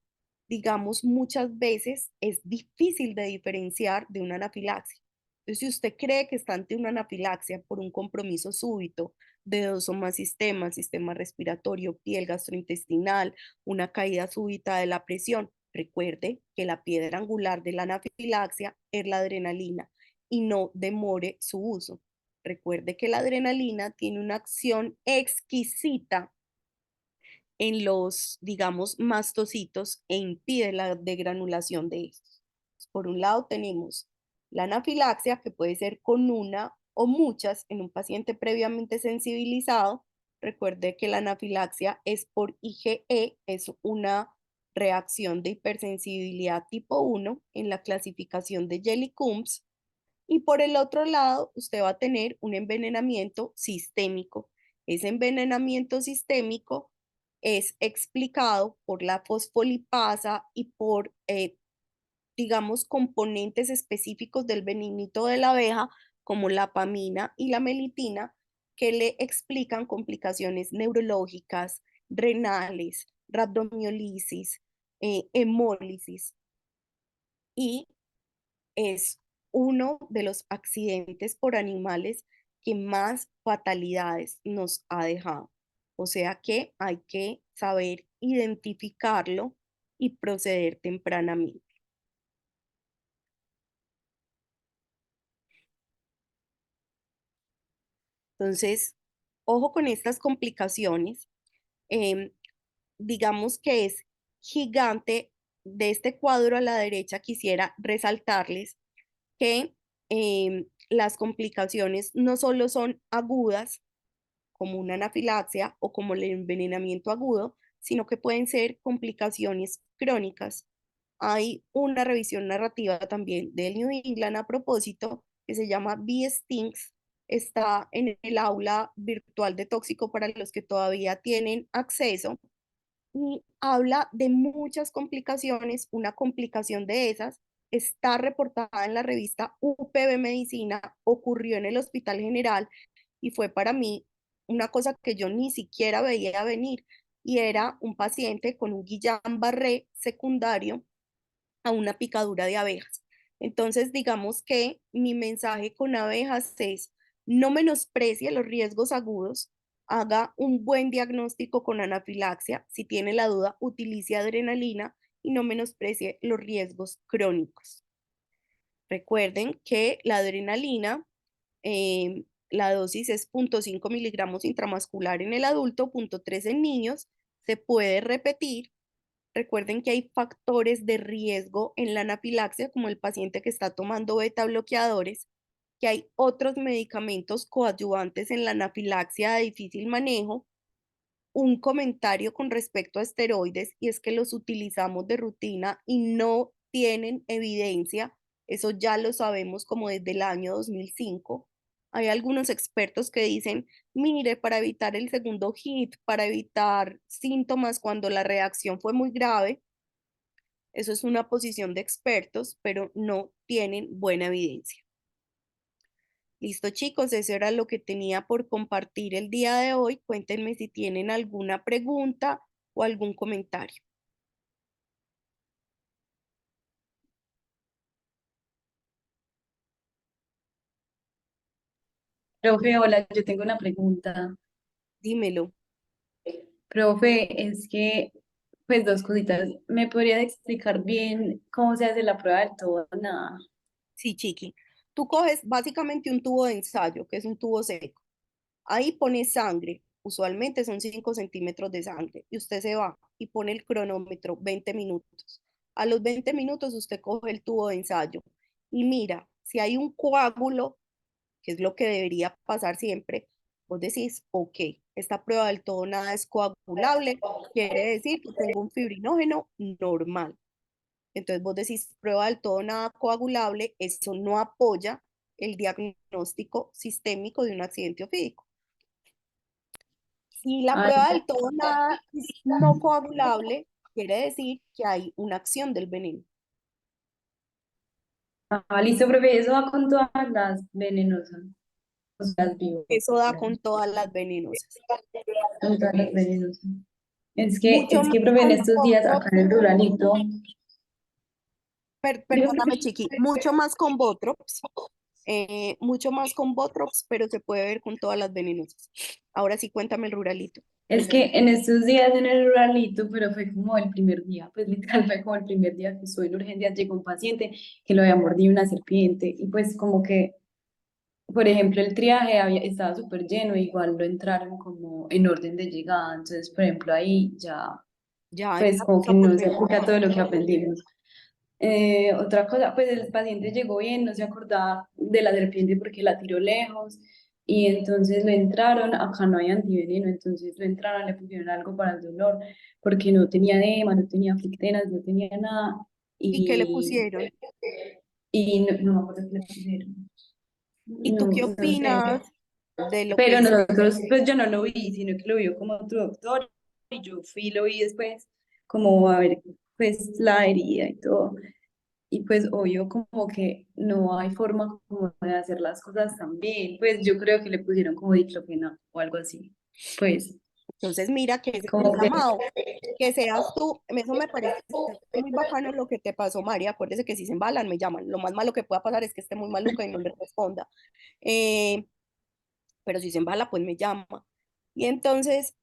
digamos, muchas veces es difícil de diferenciar de una anafilaxia. Entonces, si usted cree que está ante una anafilaxia por un compromiso súbito de dos o más sistemas, sistema respiratorio, piel, gastrointestinal, una caída súbita de la presión, recuerde que la piedra angular de la anafilaxia es la adrenalina y no demore su uso. Recuerde que la adrenalina tiene una acción exquisita en los, digamos, mastocitos e impide la degranulación de estos. Por un lado tenemos la anafilaxia, que puede ser con una o muchas en un paciente previamente sensibilizado. Recuerde que la anafilaxia es por IgE, es una reacción de hipersensibilidad tipo 1 en la clasificación de Jelly-Combs. Y por el otro lado, usted va a tener un envenenamiento sistémico. Ese envenenamiento sistémico es explicado por la fosfolipasa y por, digamos, componentes específicos del venenito de la abeja, como la pamina y la melitina, que le explican complicaciones neurológicas, renales, rabdomiolisis, hemólisis y es uno de los accidentes por animales que más fatalidades nos ha dejado. O sea que hay que saber identificarlo y proceder tempranamente. Entonces, ojo con estas complicaciones. Em, digamos que es gigante. De este cuadro a la derecha quisiera resaltarles que las complicaciones no solo son agudas, como una anafilaxia o como el envenenamiento agudo, sino que pueden ser complicaciones crónicas. Hay una revisión narrativa también del New England a propósito que se llama Bee Stings. Está en el aula virtual de tóxico para los que todavía tienen acceso y habla de muchas complicaciones. Una complicación de esas está reportada en la revista UPB Medicina, ocurrió en el Hospital General y fue para mí una cosa que yo ni siquiera veía venir y era un paciente con un Guillain-Barré secundario a una picadura de abejas. Entonces, digamos que mi mensaje con abejas es no menosprecie los riesgos agudos, haga un buen diagnóstico con anafilaxia, si tiene la duda, utilice adrenalina y no menosprecie los riesgos crónicos. Recuerden que la adrenalina, la dosis es 0,5 miligramos intramuscular en el adulto, 0,3 en niños, se puede repetir. Recuerden que hay factores de riesgo en la anafilaxia, como el paciente que está tomando beta bloqueadores, que hay otros medicamentos coadyuvantes en la anafilaxia de difícil manejo. Un comentario con respecto a esteroides y es que los utilizamos de rutina y no tienen evidencia. Eso ya lo sabemos como desde el año 2005. Hay algunos expertos que dicen, mire, para evitar el segundo hit, para evitar síntomas cuando la reacción fue muy grave, eso es una posición de expertos, pero no tienen buena evidencia. Listo, chicos, eso era lo que tenía por compartir el día de hoy. Cuéntenme si tienen alguna pregunta o algún comentario. Profe, hola, yo tengo una pregunta. Dímelo. Profe, es que, pues dos cositas. ¿Me podría explicar bien cómo se hace la prueba del todo o nada? Sí, chiqui. Tú coges básicamente un tubo de ensayo, que es un tubo seco. Ahí pones sangre. Usualmente son 5 centímetros de sangre. Y usted se va y pone el cronómetro 20 minutos. A los 20 minutos usted coge el tubo de ensayo y mira, si hay un coágulo, que es lo que debería pasar siempre, vos decís, ok, esta prueba del todo nada es coagulable, quiere decir que tengo un fibrinógeno normal. Entonces vos decís, prueba del todo nada coagulable, eso no apoya el diagnóstico sistémico de un accidente ofídico. Si la Ah, prueba del todo nada es no coagulable, quiere decir que hay una acción del veneno. listo, profe, eso va con todas las venenosas, o sea, las vivas, Eso da con todas las venenosas. con todas las venenosas. Mucho Es más que, profe, en con estos días acá Botrox, en el ruralito, digo, perdóname, Chiqui, mucho más con Botrox, mucho más con Botrox, pero se puede ver con todas las venenosas. Ahora sí, cuéntame el ruralito. es que en estos días en el ruralito, pero fue como el primer día, pues literal fue como el primer día que estuve en urgencias, llegó un paciente que lo había mordido una serpiente y pues como que, por ejemplo, el triaje estaba súper lleno, igual lo entraron como en orden de llegada, entonces, por ejemplo, ahí ya, Ya pues como empezamos que a no se poner. aplica todo lo que aprendimos. Otra cosa, pues el paciente llegó bien, no se acordaba de la serpiente porque la tiró lejos y entonces lo entraron, acá no hay antiveneno, entonces lo entraron, le pusieron algo para el dolor porque no tenía edema, no tenía fictenas, no tenía nada ¿Y qué le y, pusieron? y no, no me acuerdo qué le pusieron, ¿Y tú no, qué no sé, opinas de lo que pero es? nosotros, pues yo no lo vi, sino que lo vio como otro doctor y yo fui y lo vi después como a ver pues la herida y todo. Y pues obvio como que no hay forma como de hacer las cosas tan bien. Pues yo creo que le pusieron como diclofenac o algo así. Pues Entonces, mira que ese es el como que llamado, que seas tú, eso me parece muy bacano lo que te pasó, María. Acuérdese que si se embalan, me llaman. Lo más malo que pueda pasar es que esté muy maluca y no le responda. Eh, pero si se embala, pues me llama. Y entonces,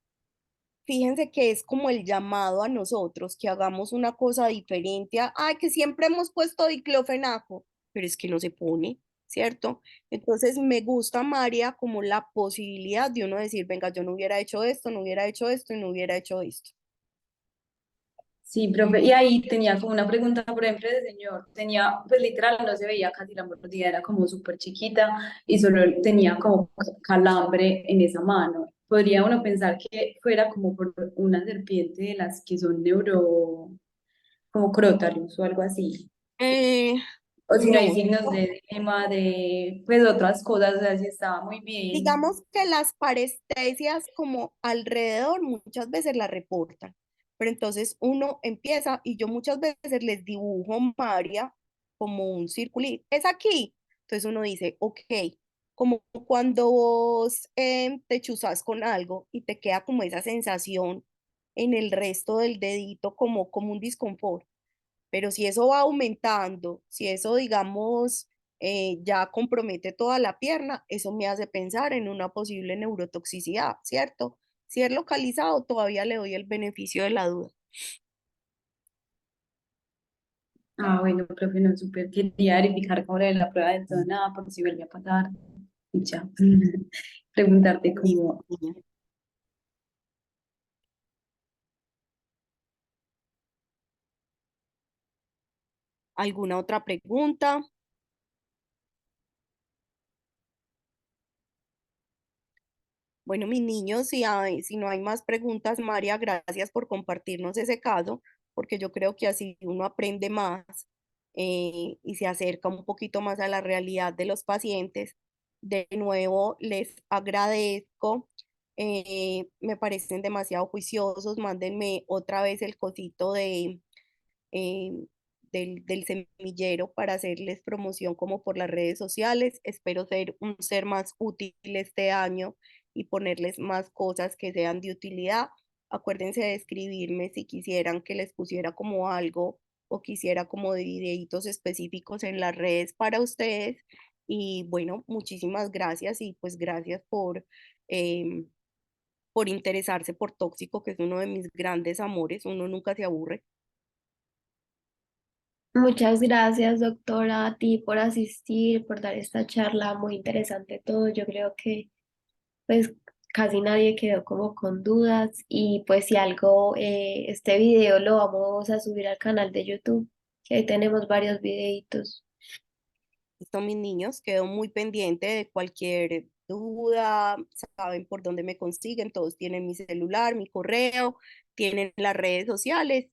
fíjense que es como el llamado a nosotros, que hagamos una cosa diferente a, ay, que siempre hemos puesto diclofenaco, pero es que no se pone, ¿cierto? Entonces me gusta, María, como la posibilidad de uno decir, venga, yo no hubiera hecho esto, no hubiera hecho esto y no hubiera hecho esto. sí, profe. Y ahí tenía como una pregunta, por ejemplo, de señor. Tenía, pues literal, no se veía casi la mordida, era como súper chiquita y solo tenía como calambre en esa mano. Podría uno pensar que fuera como por una serpiente de las que son como Crotalus o algo así. Eh, O si no hay no, signos de edema, de pues otras cosas, o sea, si estaba muy bien. digamos que las parestesias como alrededor muchas veces las reportan, pero entonces uno empieza y yo muchas veces les dibujo, María, como un circulito, es aquí. Entonces uno dice, ok, como cuando vos te chuzas con algo y te queda como esa sensación en el resto del dedito, como un disconfort. Pero si eso va aumentando, si eso, digamos, ya compromete toda la pierna, eso me hace pensar en una posible neurotoxicidad, ¿cierto? Si es localizado, todavía le doy el beneficio de la duda. Ah, bueno, profe, no súper quería verificar cómo era la prueba de todo, nada, por si volvía a pasar. Y ya, preguntarte Listo, cómo. niña. ¿Alguna otra pregunta? Bueno, mis niños, si no hay más preguntas, María, gracias por compartirnos ese caso, porque yo creo que así uno aprende más y se acerca un poquito más a la realidad de los pacientes. De nuevo, les agradezco. Me parecen demasiado juiciosos. Mándenme otra vez el cosito eh, del semillero para hacerles promoción como por las redes sociales. Espero ser un ser más útil este año y ponerles más cosas que sean de utilidad. Acuérdense de escribirme si quisieran que les pusiera como algo o quisiera como de videitos específicos en las redes para ustedes. Y bueno, muchísimas gracias y pues gracias em, por interesarse por Tóxico, que es uno de mis grandes amores. Uno nunca se aburre. Muchas gracias, doctora, a ti por asistir, por dar esta charla muy interesante todo. Yo creo que pues casi nadie quedó como con dudas y pues si algo, este video lo vamos a subir al canal de YouTube, que ahí tenemos varios videitos. Listo, mis niños, quedo muy pendiente de cualquier duda, saben por dónde me consiguen, todos tienen mi celular, mi correo, tienen las redes sociales